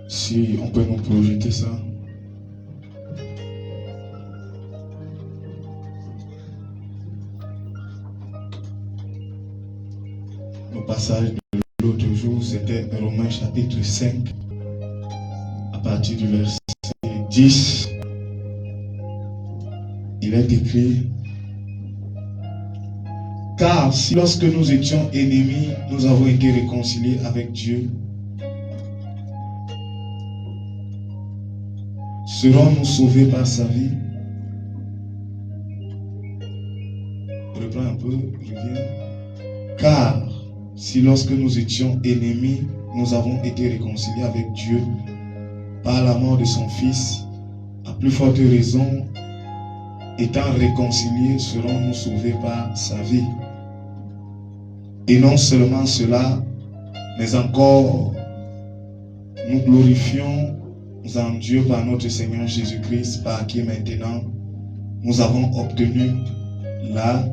Si on peut nous projeter ça. Le passage de l'autre jour, c'était Romains chapitre 5, à partir du verset 10. Il est écrit: car si lorsque nous étions ennemis, nous avons été réconciliés avec Dieu, serons-nous sauvés par sa vie? Reprends un peu, reviens. Car si lorsque nous étions ennemis, nous avons été réconciliés avec Dieu par la mort de son Fils, à plus forte raison, étant réconciliés, serons-nous sauvés par sa vie. Et non seulement cela, mais encore nous glorifions en Dieu par notre Seigneur Jésus-Christ, par qui maintenant nous avons obtenu la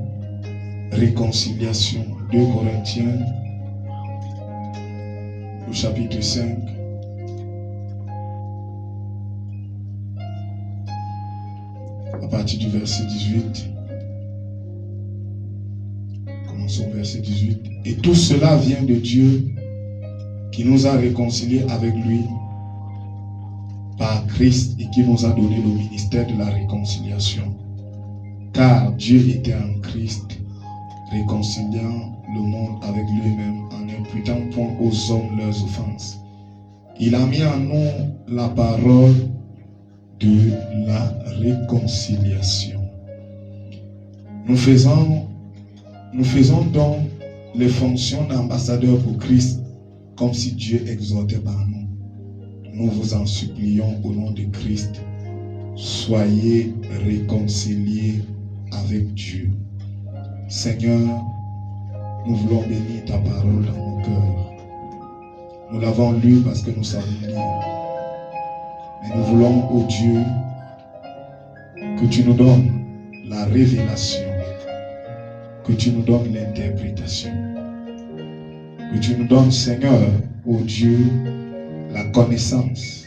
réconciliation. 2 Corinthiens, le chapitre 5. À partir du verset 18. Commençons au verset 18. Et tout cela vient de Dieu qui nous a réconciliés avec lui par Christ et qui nous a donné le ministère de la réconciliation. Car Dieu était en Christ, réconciliant le monde avec lui-même en n'imputant point aux hommes leurs offenses. Il a mis en nous la parole de la réconciliation. Nous faisons donc les fonctions d'ambassadeurs pour Christ comme si Dieu exhortait par nous. Nous vous en supplions au nom de Christ, soyez réconciliés avec Dieu. Seigneur, nous voulons bénir ta parole dans nos cœurs. Nous l'avons lu parce que nous savons lire. Mais nous voulons, ô Dieu, que tu nous donnes la révélation, que tu nous donnes l'interprétation, que tu nous donnes, Seigneur, ô Dieu, la connaissance.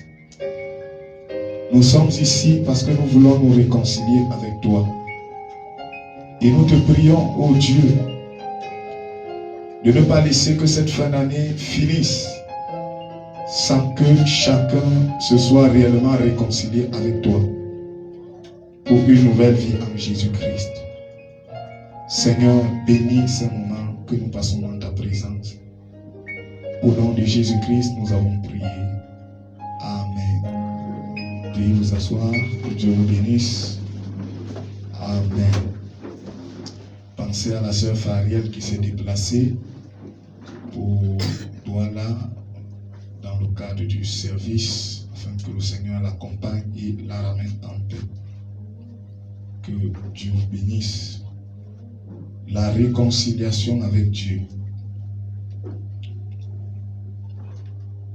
Nous sommes ici parce que nous voulons nous réconcilier avec toi. Et nous te prions, ô Dieu, de ne pas laisser que cette fin d'année finisse sans que chacun se soit réellement réconcilié avec toi pour une nouvelle vie en Jésus-Christ. Seigneur, bénis ce moment que nous passons dans ta présence. Au nom de Jésus-Christ, nous avons prié. Amen. Veuillez vous asseoir, que Dieu vous bénisse. Amen. Pensez à la sœur Fariel qui s'est déplacée pour Douala dans le cadre du service, afin que le Seigneur l'accompagne et la ramène en paix. Que Dieu vous bénisse. La réconciliation avec Dieu,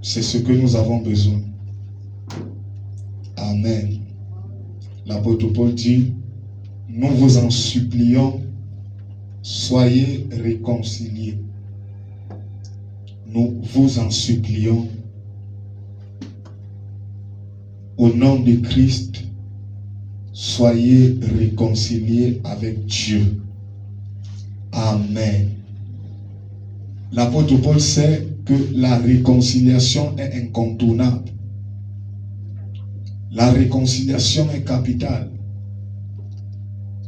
c'est ce que nous avons besoin. Amen. L'apôtre Paul dit: nous vous en supplions, soyez réconciliés. Nous vous en supplions, au nom de Christ, soyez réconciliés avec Dieu. Amen. L'apôtre Paul sait que la réconciliation est incontournable. La réconciliation est capitale.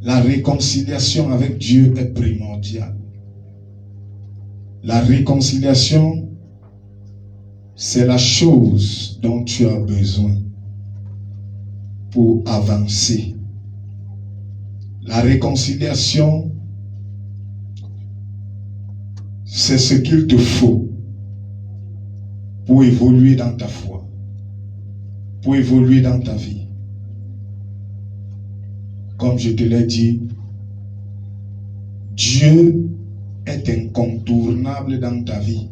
La réconciliation avec Dieu est primordiale. La réconciliation, c'est la chose dont tu as besoin pour avancer. La réconciliation, c'est ce qu'il te faut pour évoluer dans ta foi, pour évoluer dans ta vie. Comme je te l'ai dit, Dieu est incontournable dans ta vie.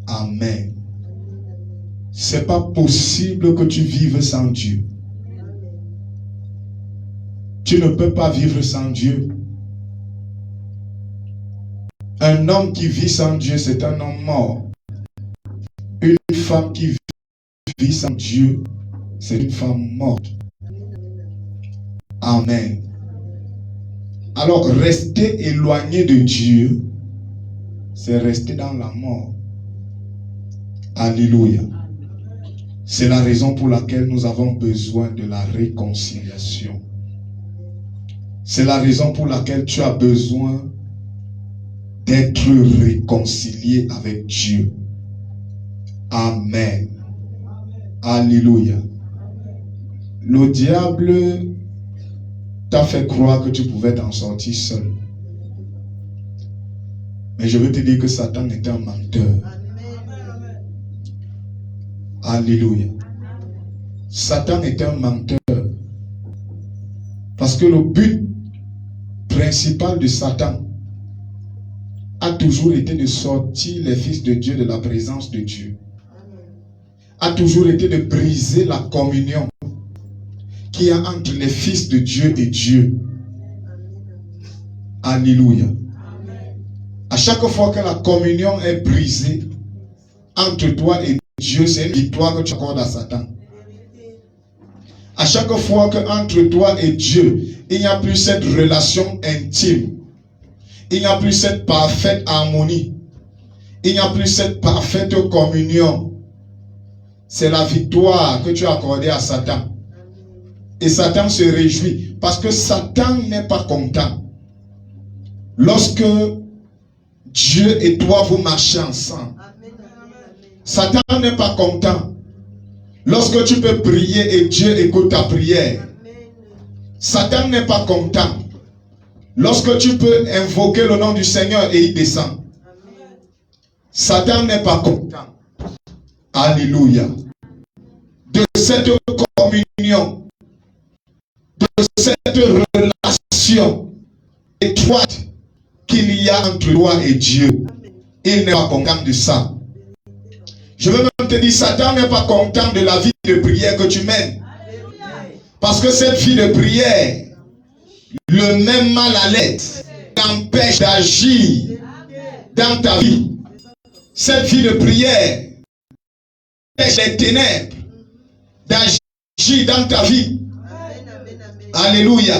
Amen. C'est pas possible que tu vives sans Dieu. Tu ne peux pas vivre sans Dieu. Un homme qui vit sans Dieu, c'est un homme mort. Une femme qui vit sans Dieu, c'est une femme morte. Amen. Alors, rester éloigné de Dieu, c'est rester dans la mort. Alléluia. C'est la raison pour laquelle nous avons besoin de la réconciliation. C'est la raison pour laquelle tu as besoin d'être réconcilié avec Dieu. Amen. Alléluia. Le diable t'a fait croire que tu pouvais t'en sortir seul. Mais je veux te dire que Satan est un menteur. Alléluia. Satan est un menteur. Parce que le but principal de Satan a toujours été de sortir les fils de Dieu de la présence de Dieu. A toujours été de briser la communion qu'il y a entre les fils de Dieu et Dieu. Alléluia. À chaque fois que la communion est brisée entre toi et Dieu, c'est une victoire que tu accordes à Satan. À chaque fois que entre toi et Dieu, il n'y a plus cette relation intime, il n'y a plus cette parfaite harmonie, il n'y a plus cette parfaite communion, c'est la victoire que tu as accordée à Satan. Et Satan se réjouit parce que Satan n'est pas content. Lorsque Dieu et toi vous marchez ensemble, Satan n'est pas content. Lorsque tu peux prier et Dieu écoute ta prière, Satan n'est pas content. Lorsque tu peux invoquer le nom du Seigneur et il descend, Satan n'est pas content. Alléluia. De cette communion, de cette relation étroite qu'il y a entre toi et Dieu, il n'est pas content de ça. Je veux même te dire, Satan n'est pas content de la vie de prière que tu mènes. Parce que cette vie de prière, le même mal à l'aise, t'empêche d'agir dans ta vie. Cette vie de prière empêche les ténèbres d'agir dans ta vie. Alléluia.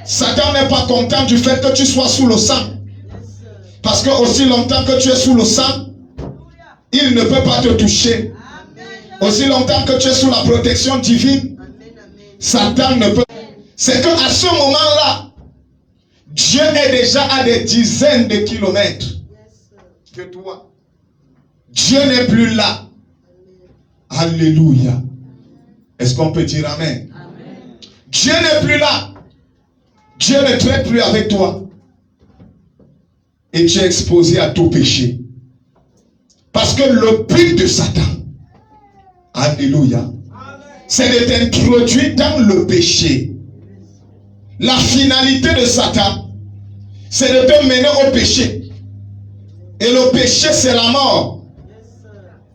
Satan n'est pas content du fait que tu sois sous le sang. Parce que aussi longtemps que tu es sous le sang, il ne peut pas te toucher. Aussi longtemps que tu es sous la protection divine, Satan ne peut. C'est qu'à ce moment-là, Dieu est déjà à des dizaines de kilomètres que toi. Dieu n'est plus là. Alléluia. Est-ce qu'on peut dire amen? Amen. Dieu n'est plus là. Dieu ne traite plus avec toi. Et tu es exposé à tout péché. Parce que le but de Satan, alléluia, c'est de t'introduire dans le péché. La finalité de Satan, c'est de te mener au péché. Et le péché, c'est la mort.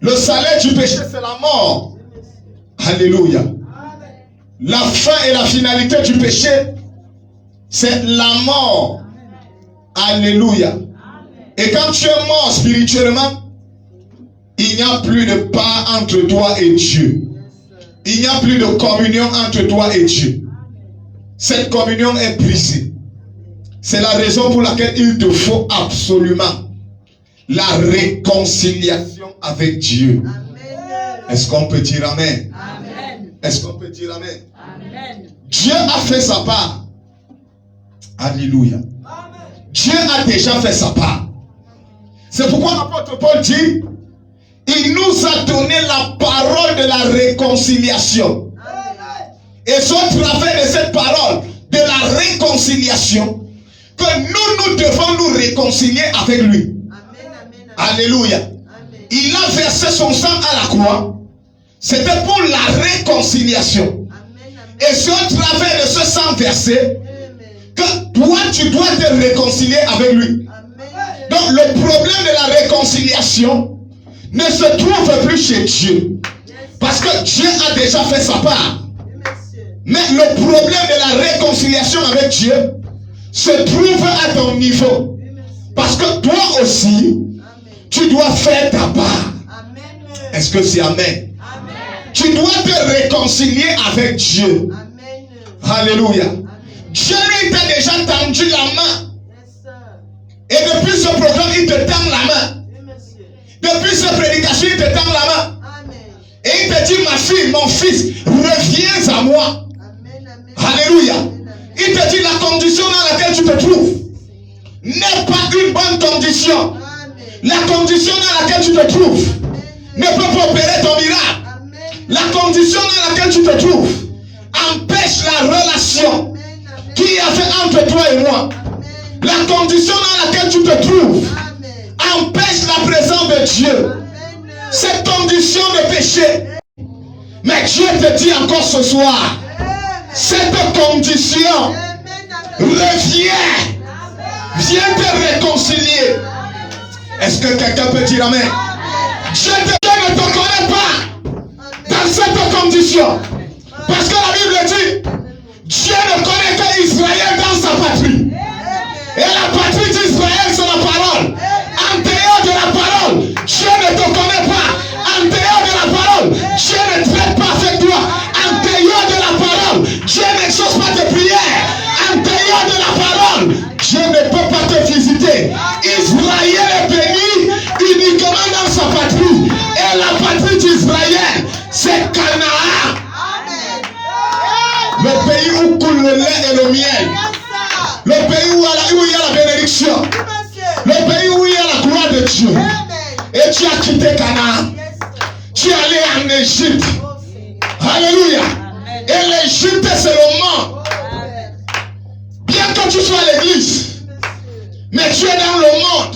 Le salaire du péché, c'est la mort. Alléluia. La fin et la finalité du péché, c'est la mort. Alléluia. Et quand tu es mort spirituellement, il n'y a plus de part entre toi et Dieu. Il n'y a plus de communion entre toi et Dieu. Cette communion est brisée. C'est la raison pour laquelle il te faut absolument la réconciliation avec Dieu. Est-ce qu'on peut dire amen? Amen. Est-ce qu'on peut dire amen? Amen. Dieu a fait sa part. Alléluia. Dieu a déjà fait sa part. C'est pourquoi l'apôtre Paul dit, il nous a donné la parole de la réconciliation. Et c'est au travers de cette parole de la réconciliation que nous devons nous réconcilier avec lui. Alléluia. Il a versé son sang à la croix. C'était pour la réconciliation. Et c'est au travers de ce sang versé que toi tu dois te réconcilier avec lui. Donc le problème de la réconciliation ne se trouve plus chez Dieu. Parce que Dieu a déjà fait sa part. Mais le problème de la réconciliation avec Dieu se trouve à ton niveau. Parce que toi aussi, tu dois faire ta part. Est-ce que c'est amen? Tu dois te réconcilier avec Dieu. Amen. Alléluia. Dieu lui t'a déjà tendu la main. Et depuis ce programme, il te tend la main. Depuis cette prédication, il te tend la main. Et il te dit, ma fille, mon fils, reviens à moi. Alléluia. Il te dit, la condition dans laquelle tu te trouves n'est pas une bonne condition. La condition dans laquelle tu te trouves ne peut pas opérer ton miracle. La condition dans laquelle tu te trouves empêche la relation qui a fait entre toi et moi. La condition dans laquelle tu te trouves empêche la présence de Dieu. Cette condition de péché. Mais Dieu te dit encore ce soir, cette condition, reviens, viens te réconcilier. Est-ce que quelqu'un peut dire amen? Dieu ne te connaît pas dans cette condition. Parce que la Bible dit, Dieu ne connaît qu'Israël dans sa patrie. Et la patrie d'Israël, c'est la parole. En dehors de la parole, Dieu ne te connaît pas. En dehors de la parole, Dieu ne traite pas avec toi. En dehors de la parole, Dieu n'exauce pas tes prières. En dehors de la parole, Dieu ne peut pas te visiter. Israël est béni uniquement dans sa patrie. Et la patrie d'Israël, c'est Canaan. Le pays où coule le lait et le miel. Le pays où il y a la bénédiction. Le pays où il y a la gloire de Dieu. Et tu as quitté Canaan. Tu es allé en Égypte. Alléluia. Et l'Égypte, c'est le monde. Bien que tu sois à l'église, mais tu es dans le monde.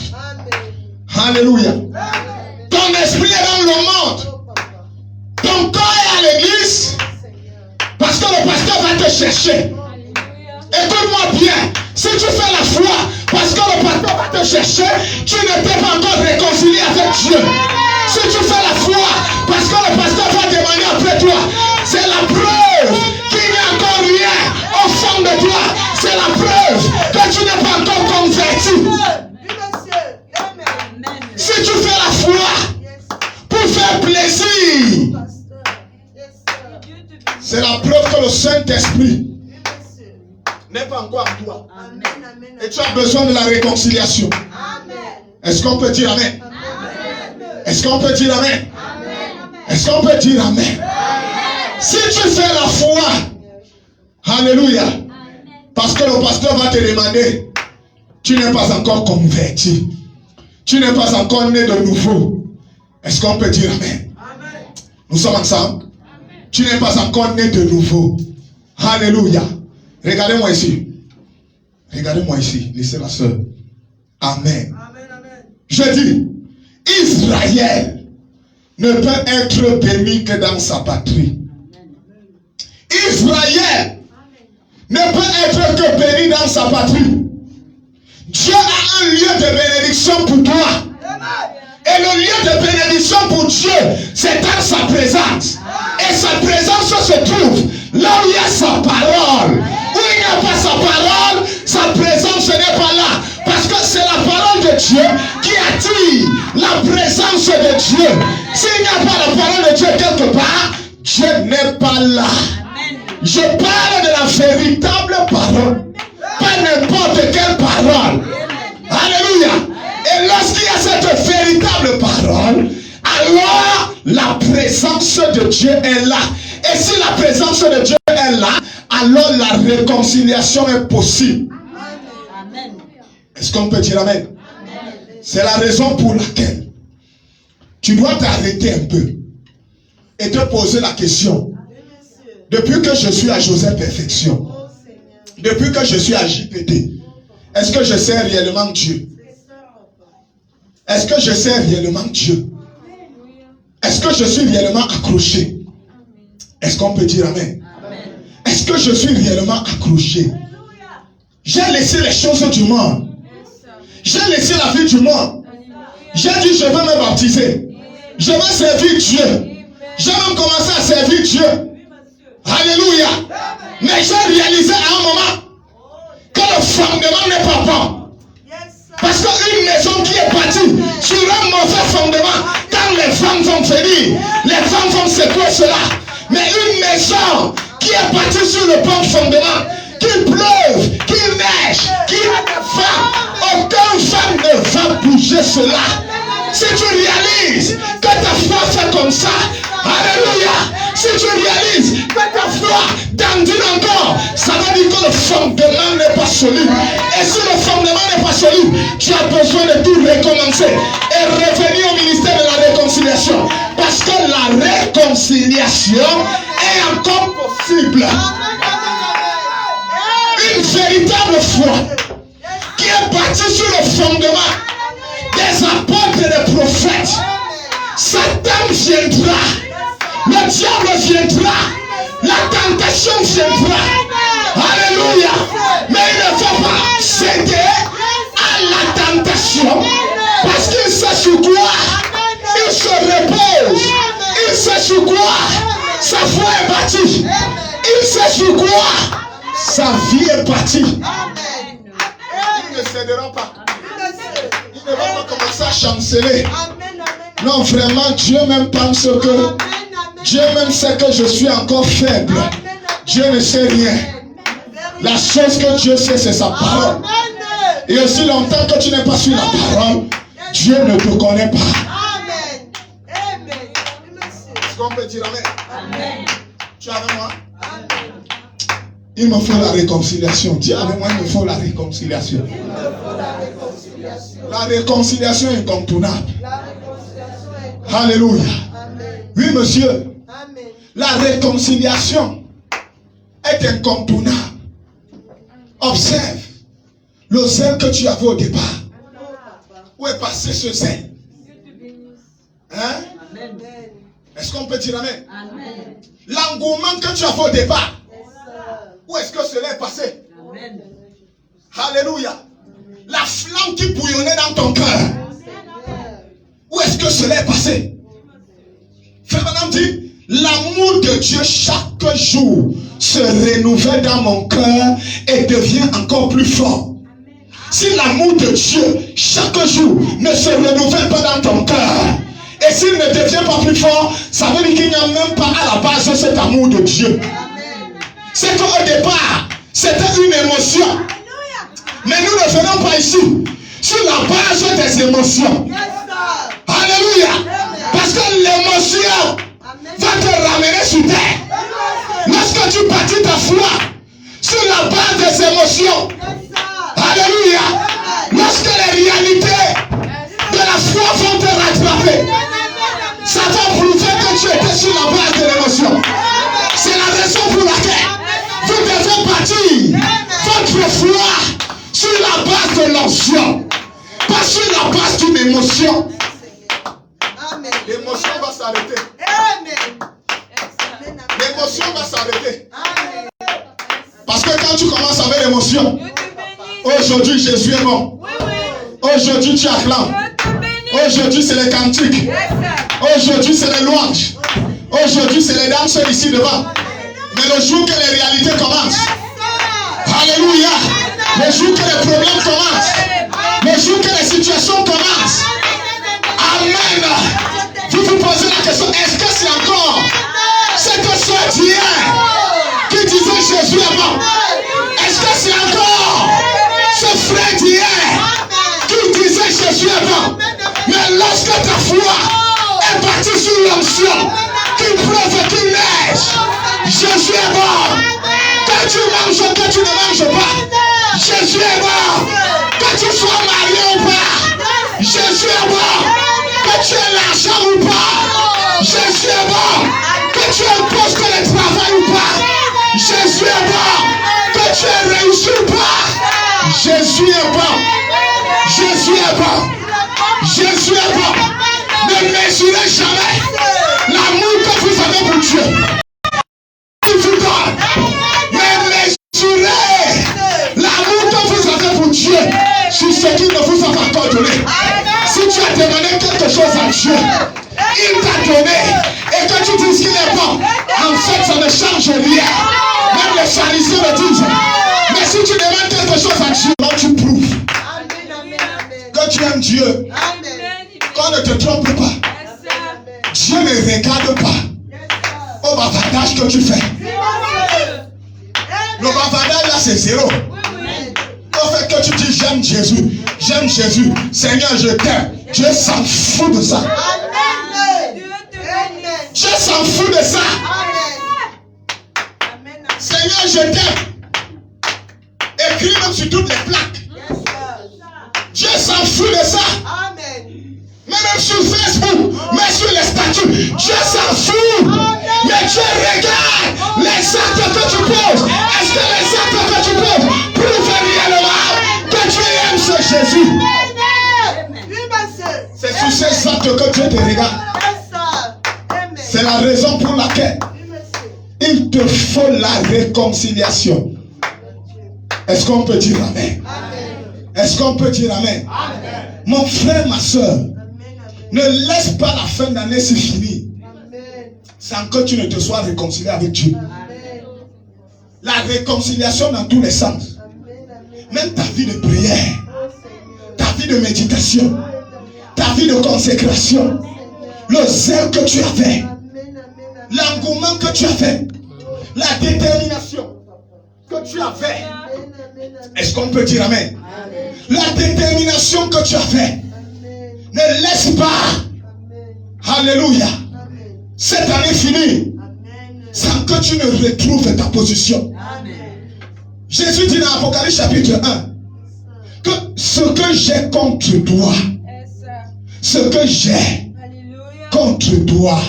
Alléluia. Ton esprit est dans le monde. Ton corps est à l'église. Parce que le pasteur va te chercher. Écoute-moi bien. Si tu fais la foi, parce que le pasteur va te chercher, tu ne t'es pas encore réconcilié avec Dieu. Si tu fais la foi, parce que le pasteur va demander après toi, c'est la preuve qu'il n'y a encore rien au fond de toi. C'est la preuve que tu n'es pas encore converti. Si tu fais la foi pour faire plaisir, c'est la preuve que le Saint-Esprit n'est pas encore en toi. Et tu as besoin de la réconciliation. Est-ce qu'on peut dire amen? Est-ce qu'on peut dire amen? Est-ce qu'on peut dire amen? Si tu fais la foi, alléluia, parce que le pasteur va te demander, tu n'es pas encore converti. Tu n'es pas encore né de nouveau. Est-ce qu'on peut dire amen? Nous sommes ensemble. Tu n'es pas encore né de nouveau. Alléluia. Regardez-moi ici. Regardez-moi ici. Laissez la sœur. Amen. Je dis, Israël ne peut être béni que dans sa patrie. Israël ne peut être que béni dans sa patrie. Dieu a un lieu de bénédiction pour toi. Et le lieu de bénédiction pour Dieu, c'est dans sa présence. Et sa présence se trouve là où il y a sa parole. Où il n'y a pas sa parole, sa présence n'est pas là. Parce que c'est la parole de Dieu qui attire la présence de Dieu. S'il n'y a pas la parole de Dieu quelque part, Dieu n'est pas là. Je parle de la véritable parole. Pas n'importe quelle parole. Alléluia. Et lorsqu'il y a cette véritable parole, alors la présence de Dieu est là. Et si la présence de Dieu est là, alors la réconciliation est possible. Amen. Est-ce qu'on peut dire amen? C'est la raison pour laquelle tu dois t'arrêter un peu et te poser la question. Depuis que je suis à Joseph Perfection, depuis que je suis à JPT, est-ce que je sais réellement Dieu? Est-ce que je sais réellement Dieu? Est-ce que je suis réellement accroché? Est-ce qu'on peut dire amen? Est-ce que je suis réellement accroché? J'ai laissé les choses du monde. J'ai laissé la vie du monde. J'ai dit je vais me baptiser. Je vais servir Dieu. Je vais même commencer à servir Dieu. Alléluia. Mais j'ai réalisé à un moment que le fondement n'est pas bon. Parce qu'une maison qui est bâtie sur un mauvais fondement, quand les femmes vont venir, venir, les femmes vont secouer cela. Mais une maison qui est bâtie sur le bon fondement, qu'il pleuve, qu'il neige, qu'il y ait des femmes, aucune femme ne va bouger cela. Si tu réalises que ta foi fait comme ça, alléluia, si tu réalises que ta foi dandine encore, ça veut dire que le fondement n'est pas solide. Et si le fondement n'est pas solide, tu as besoin de tout recommencer et revenir au ministère de la réconciliation. Parce que la réconciliation est encore possible. Une véritable foi qui est bâtie sur le fondement des apôtres et des prophètes. Satan viendra, le diable viendra, la tentation viendra. Alléluia. Mais il ne faut pas céder à la tentation parce qu'il sait sur quoi il se repose. Il sait sur quoi sa foi est bâtie. Il sait sur quoi sa vie est bâtie. Il ne cédera pas. Il ne va pas commencer à chanceler. Non, vraiment, Dieu même pense que Dieu même sait que je suis encore faible. Dieu ne sait rien. La chose que Dieu sait, c'est sa parole. Et aussi longtemps que tu n'es pas sur la parole, Dieu ne te connaît pas. Est-ce qu'on peut dire amen? Tu es avec moi? Il me faut la réconciliation. Dis avec moi, il me faut la réconciliation. La réconciliation est incontournable. Alléluia. Oui, monsieur. Amen. La réconciliation est incontournable. Observe le zèle que tu avais au départ. Où est passé ce zèle? Hein? Est-ce qu'on peut dire amen? Amen. L'engouement que tu avais au départ. Où est-ce que cela est passé? Amen. Alléluia. La flamme qui bouillonnait dans ton cœur. Où est-ce que cela est passé? Frère Madame dit, l'amour de Dieu chaque jour se renouvelle dans mon cœur et devient encore plus fort. Si l'amour de Dieu chaque jour ne se renouvelle pas dans ton cœur, et s'il ne devient pas plus fort, ça veut dire qu'il n'y a même pas à la base cet amour de Dieu. C'est qu'au départ, c'était une émotion. Mais nous ne venons pas ici sur la base des émotions. Alléluia. Parce que l'émotion va te ramener sur terre. Lorsque tu bâtis ta foi sur la base des émotions. Alléluia. Lorsque les réalités de la foi vont te rattraper, ça va prouver que tu étais sur la base de l'émotion. C'est la raison pour laquelle vous devez bâtir votre foi sur la base de l'onction, pas sur la base d'une émotion. L'émotion va s'arrêter. L'émotion va s'arrêter. Parce que quand tu commences avec l'émotion, aujourd'hui Jésus est bon. Aujourd'hui tu acclames. Aujourd'hui c'est les cantiques. Aujourd'hui c'est les louanges. Aujourd'hui c'est les danseurs ici devant. Mais le jour que les réalités commencent, alléluia, le jour que les problèmes commencent, le jour que les situations commencent, amen, vous vous posez la question, est-ce que c'est encore cette soeur d'hier qui disait Jésus est bon? Est-ce que c'est encore ce frère d'hier qui disait Jésus est bon? Mais lorsque ta foi est bâtie sur l'onction, qu'il pleuve, qu'il neige, Jésus est bon. Que tu manges, que tu ne manges pas, Jésus est bon. Que tu sois marié ou pas, Jésus est bon. Que tu aies l'argent ou pas, Jésus est bon. Que tu aies un poste de travail ou pas, Jésus est bon. Que tu aies réussi ou pas, Jésus est bon. Jésus est bon. Jésus est bon. Ne mesurez jamais l'amour que vous avez pour Dieu. Il vous donne. Ne mesurez l'amour que vous avez pour Dieu sur ce qu'il ne vous a pas encore donné. Si tu as demandé quelque chose à Dieu, il t'a donné, et que tu dises qu'il est bon, en fait ça ne change rien. Même les pharisiens le disent. Mais si tu demandes quelque chose à Dieu, là tu prouves que tu aimes Dieu. Qu'on ne te trompe pas. Dieu ne regarde pas au bavardage que tu fais. Le bavardage là c'est zéro. Au fait que tu dis j'aime Jésus, Seigneur je t'aime, Dieu s'en fout de ça. Dieu s'en fout de ça. Seigneur je t'aime. Écris même sur toutes les plaques. Dieu s'en fout de ça. Même sur Facebook, mais sur les statuts, Dieu s'en fout. Mais Dieu regarde les actes que tu poses. Est-ce que les actes que tu poses prouvent réellement que tu aimes ce Jésus? C'est sur ces actes que Dieu te regarde. C'est la raison pour laquelle il te faut la réconciliation. Est-ce qu'on peut dire amen? Est-ce qu'on peut dire amen? Mon frère, ma soeur, ne laisse pas la fin d'année se finir sans que tu ne te sois réconcilié avec Dieu. La réconciliation dans tous les sens. Même ta vie de prière, ta vie de méditation, ta vie de consécration, le zèle que tu avais, l'engouement que tu avais, la détermination que tu avais. Est-ce qu'on peut dire amen? La détermination que tu avais. Ne laisse pas, alléluia, cette année finie sans que tu ne retrouves ta position. Jésus dit dans Apocalypse chapitre 1 que ce que j'ai contre toi, ce que j'ai contre toi,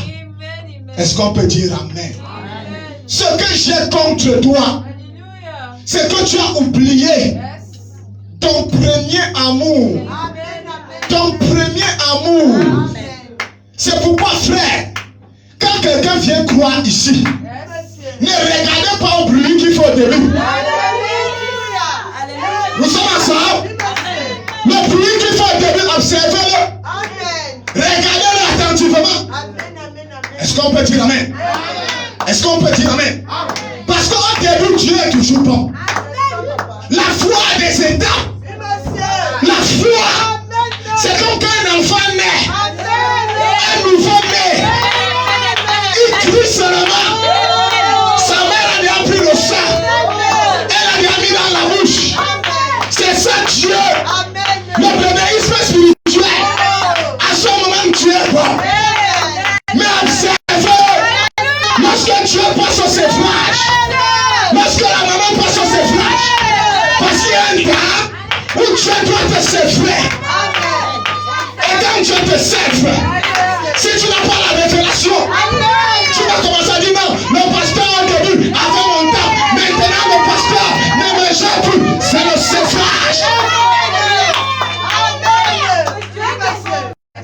est-ce qu'on peut dire amen? Ce que j'ai contre toi, c'est que tu as oublié ton premier amour. Ton premier amour. C'est pourquoi, frère, quand quelqu'un vient croire ici, ne regardez pas au bruit qu'il faut au début. Nous sommes ensemble. Le bruit qu'il faut au début, observez-le. Regardez-le attentivement. Est-ce qu'on peut dire amen? Est-ce qu'on peut dire amen? Parce qu'au début, Dieu est toujours bon. La foi a des étapes. La foi, c'est comme quand un enfant naît, un nouveau-né, il crie seulement. Sa mère a déjà pris le sang, elle a déjà mis dans la bouche. C'est ça Dieu. Le bébéisme spirituel, à ce moment Dieu est bon. Mais observez, lorsque Dieu passe au sévrage, lorsque la maman passe au sévrage, parce qu'il y a un temps où Dieu doit te sévrer. Et quand Dieu te sèvre, si tu n'as pas la révélation, tu vas commencer à dire non, le pasteur au début avait mon temps, maintenant le pasteur ne me gère plus. C'est le sévrage.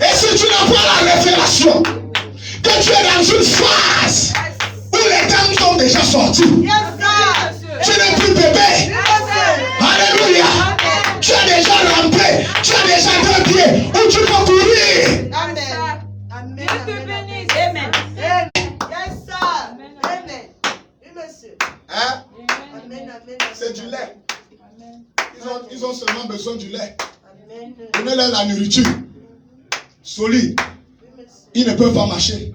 Et si tu n'as pas la révélation, que tu es dans une phase où les temps sont déjà sortis, tu n'es plus bébé. Alléluia. Tu as déjà rampé, tu as déjà 2 pieds où tu peux courir. Amen. Amen. Amen. Hein? C'est du lait. Ils ont seulement besoin du lait. Donnez-leur la nourriture solide. Ils ne peuvent pas marcher.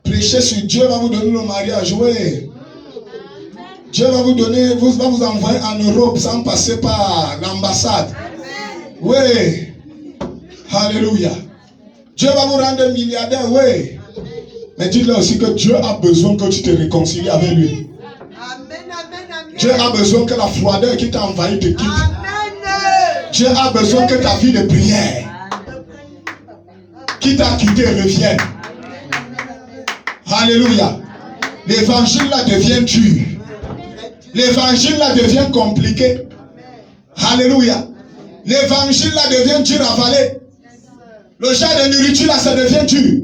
Prêchez sur Dieu va vous donner le mariage. Oui. Dieu va vous donner, va vous envoyer en Europe sans passer par l'ambassade. Oui. Alléluia. Dieu va vous rendre milliardaire. Oui. Mais dites-leur aussi que Dieu a besoin que tu te réconcilies avec lui. Dieu a besoin que la froideur qui t'a envahi te quitte. Dieu a besoin que ta vie de prière qui t'a quitté revienne. Alléluia. L'évangile là devient dur. L'évangile là devient compliqué. Alléluia. L'évangile là devient dur à avaler. Le genre de nourriture là ça devient dur.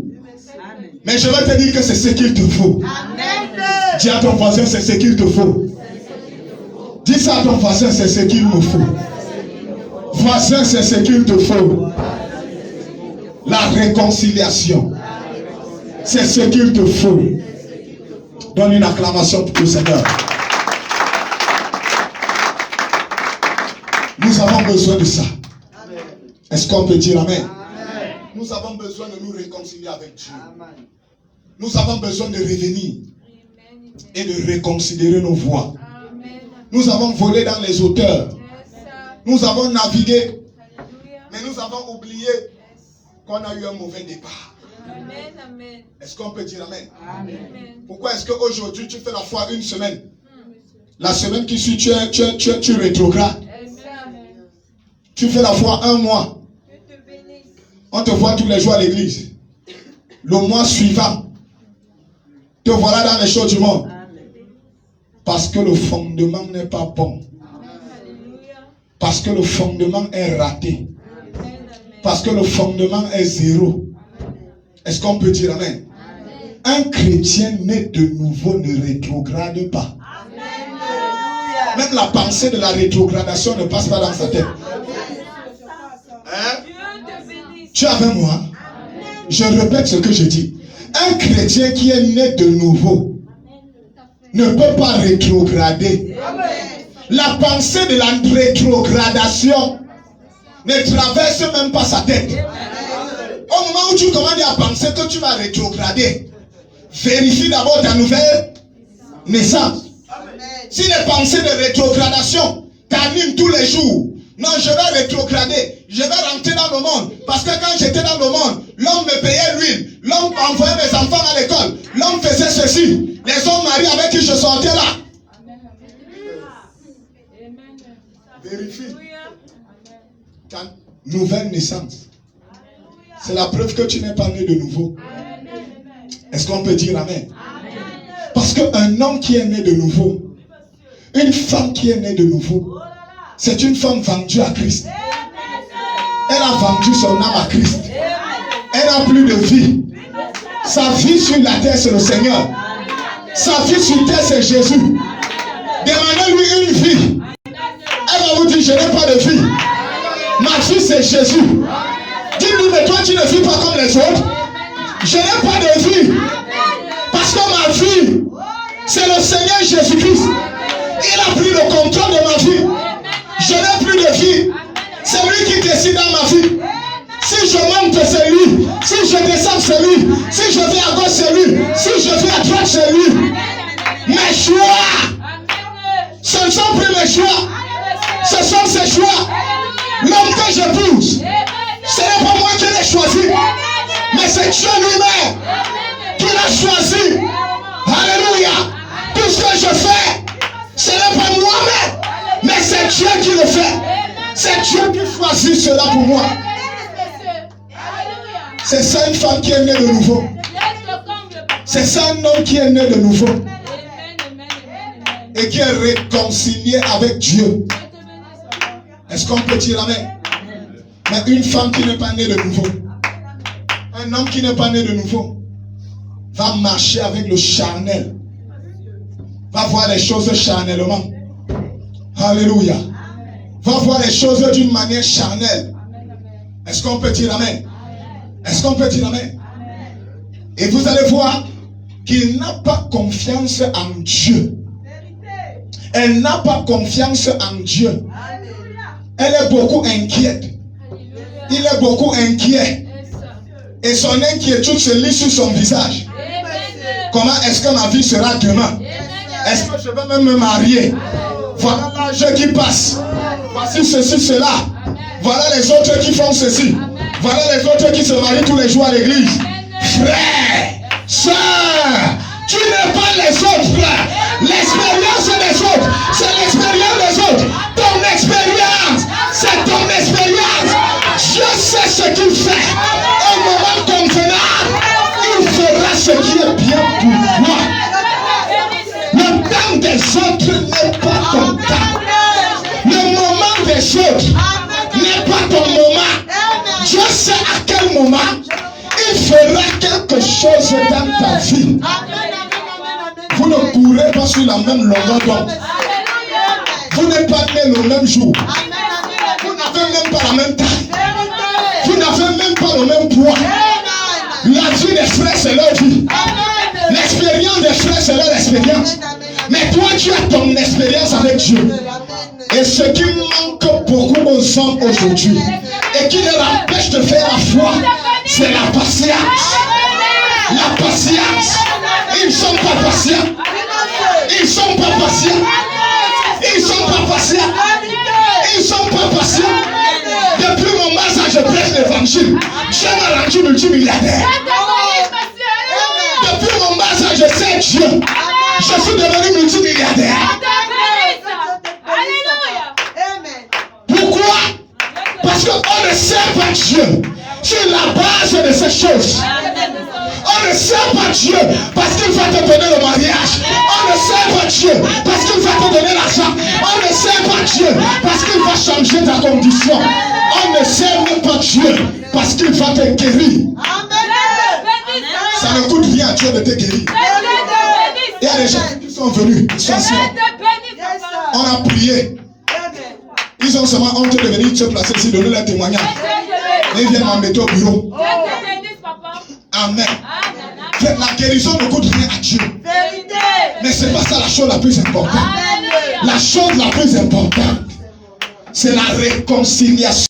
Mais je vais te dire que c'est ce qu'il te faut. Dis à ton voisin c'est ce qu'il te faut. Dis ça à ton voisin c'est ce qu'il me faut. Voisin c'est ce qu'il te faut. La réconciliation. C'est ce qu'il te faut. Donne une acclamation pour le Seigneur. Nous avons besoin de ça. Est-ce qu'on peut dire amen? Nous Nous avons besoin de nous réconcilier avec Dieu. Nous avons besoin de revenir et de réconcilier nos voies. Nous avons volé dans les hauteurs. Nous avons navigué, mais nous avons oublié qu'on a eu un mauvais départ. Est-ce qu'on peut dire amen? Pourquoi est-ce qu'aujourd'hui tu fais la foi une semaine? La semaine qui suit, tu rétrogrades. Tu fais la foi un mois. On te voit tous les jours à l'église. Le mois suivant, te voilà dans les choses du monde. Parce que le fondement n'est pas bon. Parce que le fondement est raté. Parce que le fondement est zéro. Est-ce qu'on peut dire amen? Un chrétien né de nouveau ne rétrograde pas. Même la pensée de la rétrogradation ne passe pas dans sa tête. Hein? Tu es avec moi? Je répète ce que je dis. Un chrétien qui est né de nouveau ne peut pas rétrograder. La pensée de la rétrogradation ne traverse même pas sa tête. Au moment où tu commences à penser que tu vas rétrograder, vérifie d'abord ta nouvelle naissance. Si les pensées de rétrogradation t'animent tous les jours, non, je vais rétrograder, je vais rentrer dans le monde. Parce que quand j'étais dans le monde, l'homme me payait l'huile, l'homme envoyait mes enfants à l'école, l'homme faisait ceci, les hommes mariés avec qui je sortais là. Vérifie ta nouvelle naissance. C'est la preuve que tu n'es pas né de nouveau. Est-ce qu'on peut dire amen? Parce qu'un homme qui est né de nouveau, une femme qui est née de nouveau, c'est une femme vendue à Christ. Elle a vendu son âme à Christ. Elle n'a plus de vie. Sa vie sur la terre, c'est le Seigneur. Sa vie sur terre, c'est Jésus. Demandez-lui une vie. Elle va vous dire, je n'ai pas de vie. Ma vie, c'est Jésus. Dis-lui, mais toi, tu ne vis pas comme les autres. Je n'ai pas de vie. Parce que ma vie, c'est le Seigneur Jésus-Christ. Il a pris le contrôle de ma vie. Je n'ai plus de vie. C'est lui qui décide dans ma vie. Si je monte, c'est lui. Si je descends, c'est lui. Si je vais à gauche, c'est lui. Si je vais à droite, c'est lui. Mes choix, ce ne sont plus mes choix. Ce sont ses choix. L'homme que j'épouse, ce n'est pas moi qui l'ai choisi, mais c'est Dieu lui-même qui l'a choisi. Alléluia. Tout ce que je fais, ce n'est pas moi-même, mais c'est Dieu qui le fait. C'est Dieu qui choisit cela pour moi. C'est ça une femme qui est née de nouveau. C'est ça un homme qui est né de nouveau. Et qui est réconcilié avec Dieu. Est-ce qu'on peut dire amen? Mais une femme qui n'est pas née de nouveau, un homme qui n'est pas né de nouveau, va marcher avec le charnel. Va voir les choses charnellement. Alléluia. Va voir les choses d'une manière charnelle. Est-ce qu'on peut dire amen? Est-ce qu'on peut dire amen? Et vous allez voir qu'il n'a pas confiance en Dieu. Elle n'a pas confiance en Dieu. Elle est beaucoup inquiète. Il est beaucoup inquiet. Et son inquiétude se lit sur son visage. Comment est-ce que ma vie sera demain? Est-ce que je vais même me marier? Voilà l'âge qui passe. Voici ceci, cela. Voilà les autres qui font ceci. Voilà les autres qui se marient tous les jours à l'église. Frère, soeur, tu n'es pas les autres, frère. L'expérience des autres, c'est l'expérience des autres. Ton expérience, c'est ton expérience. Je sais ce qu'il fait. Au moment convenable, il fera ce qui est bien pour moi. Le temps des autres n'est pas ton temps. Le moment des autres n'est pas ton moment. Dieu sait à quel moment il fera quelque chose dans ta vie. Vous ne courez pas sur la même longueur d'onde. Vous n'êtes pas nés le même jour. Vous n'avez même pas la même taille. Vous n'avez même pas le même poids. La vie des frères, c'est leur vie. L'expérience des frères, c'est leur expérience. Mais toi, tu as ton expérience avec Dieu. Et ce qui manque beaucoup aux hommes aujourd'hui, et qui les empêche de faire la foi, c'est la patience. La patience. Ils ne sont pas patients. Ils ne sont pas patients. Ils ne sont pas patients. Ils ne sont pas patients. Depuis mon bas âge, je prêche l'évangile. Je m'ai rendu multimilliardaire. Depuis mon bas âge, je sais Dieu. Je suis devenu multimilliardaire. Pourquoi? Parce qu'on ne sert pas Dieu sur la base de ces choses. On ne sert pas Dieu parce qu'il va te donner le mariage. On ne sert pas Dieu parce qu'il va te donner l'argent. On ne sert pas Dieu parce qu'il va changer ta condition. On ne sert même pas Dieu parce qu'il va te guérir. Ça ne coûte rien à Dieu de te guérir. Il y a des gens qui sont venus, ils sont assis. On a prié. Ils ont seulement honte de venir se placer ici, donner leur témoignage. Ils viennent m'embêter au bureau. Amen. La guérison ne coûte rien à Dieu. Mais ce n'est pas ça la chose la plus importante. La chose la plus importante, c'est la réconciliation.